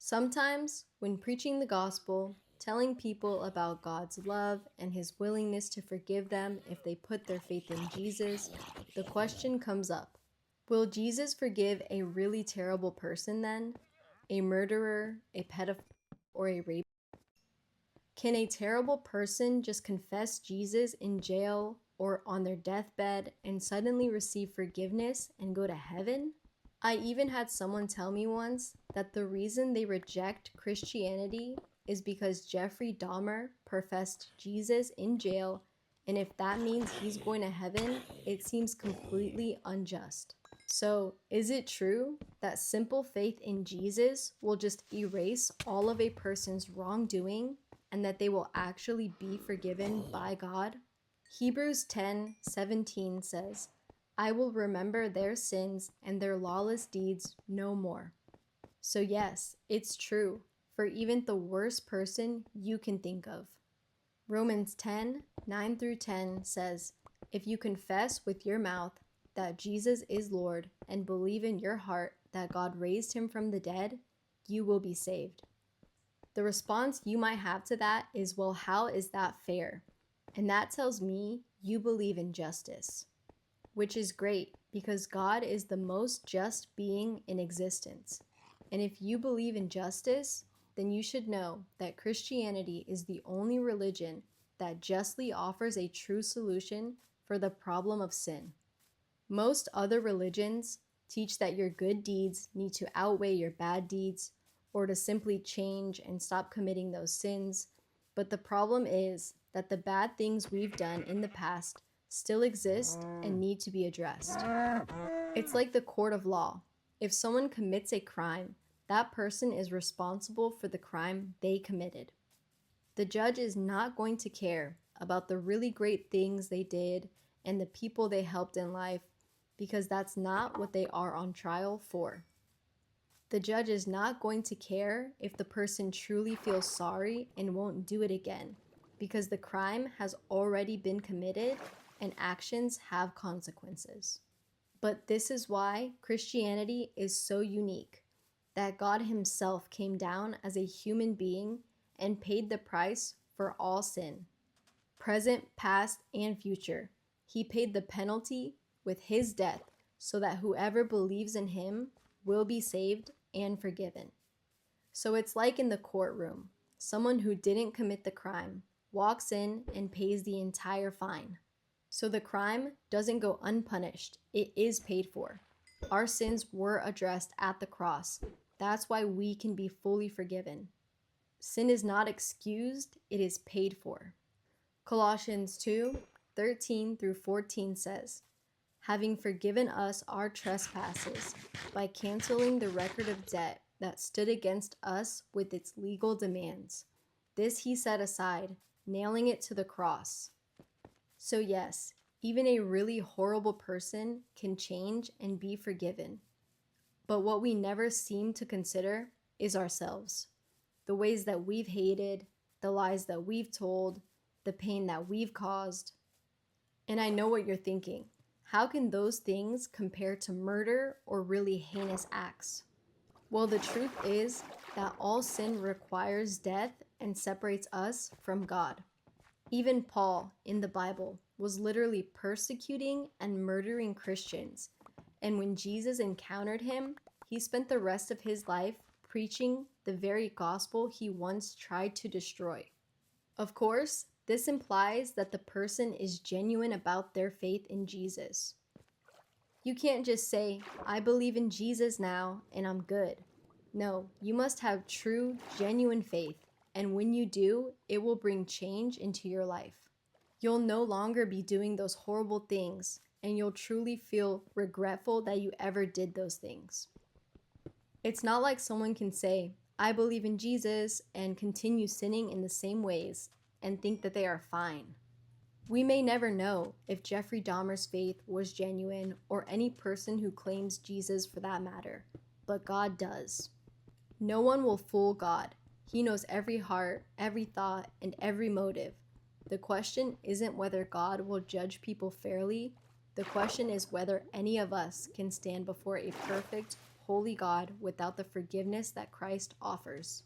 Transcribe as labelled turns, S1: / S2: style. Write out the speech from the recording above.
S1: Sometimes, when preaching the gospel, telling people about God's love and his willingness to forgive them if they put their faith in Jesus, the question comes up, will Jesus forgive a really terrible person then? A murderer, a pedophile, or a rapist? Can a terrible person just confess Jesus in jail or on their deathbed and suddenly receive forgiveness and go to heaven? I even had someone tell me once that the reason they reject Christianity is because Jeffrey Dahmer professed Jesus in jail, and if that means he's going to heaven, it seems completely unjust. So, is it true that simple faith in Jesus will just erase all of a person's wrongdoing and that they will actually be forgiven by God? Hebrews 10:17 says, I will remember their sins and their lawless deeds no more. So yes, it's true for even the worst person you can think of. Romans 10:9 through 10 says, if you confess with your mouth that Jesus is Lord and believe in your heart that God raised him from the dead, you will be saved. The response you might have to that is, well, how is that fair? And that tells me you believe in justice, which is great because God is the most just being in existence. And if you believe in justice, then you should know that Christianity is the only religion that justly offers a true solution for the problem of sin. Most other religions teach that your good deeds need to outweigh your bad deeds or to simply change and stop committing those sins. But the problem is that the bad things we've done in the past still exist and need to be addressed. It's like the court of law. If someone commits a crime, that person is responsible for the crime they committed. The judge is not going to care about the really great things they did and the people they helped in life because that's not what they are on trial for. The judge is not going to care if the person truly feels sorry and won't do it again because the crime has already been committed and actions have consequences. But this is why Christianity is so unique, that God himself came down as a human being and paid the price for all sin. Present, past, and future. He paid the penalty with his death so that whoever believes in him will be saved and forgiven. So it's like in the courtroom, someone who didn't commit the crime walks in and pays the entire fine. So the crime doesn't go unpunished, it is paid for. Our sins were addressed at the cross. That's why we can be fully forgiven. Sin is not excused, it is paid for. Colossians 2:13 through 14 says, having forgiven us our trespasses by canceling the record of debt that stood against us with its legal demands. This he set aside, nailing it to the cross. So yes, even a really horrible person can change and be forgiven. But what we never seem to consider is ourselves. The ways that we've hated, the lies that we've told, the pain that we've caused. And I know what you're thinking. How can those things compare to murder or really heinous acts? Well, the truth is that all sin requires death and separates us from God. Even Paul in the Bible was literally persecuting and murdering Christians. And when Jesus encountered him, he spent the rest of his life preaching the very gospel he once tried to destroy. Of course, this implies that the person is genuine about their faith in Jesus. You can't just say, I believe in Jesus now and I'm good. No, you must have true, genuine faith. And when you do, it will bring change into your life. You'll no longer be doing those horrible things, and you'll truly feel regretful that you ever did those things. It's not like someone can say, I believe in Jesus, and continue sinning in the same ways, and think that they are fine. We may never know if Jeffrey Dahmer's faith was genuine, or any person who claims Jesus for that matter, but God does. No one will fool God. He knows every heart, every thought, and every motive. The question isn't whether God will judge people fairly. The question is whether any of us can stand before a perfect, holy God without the forgiveness that Christ offers.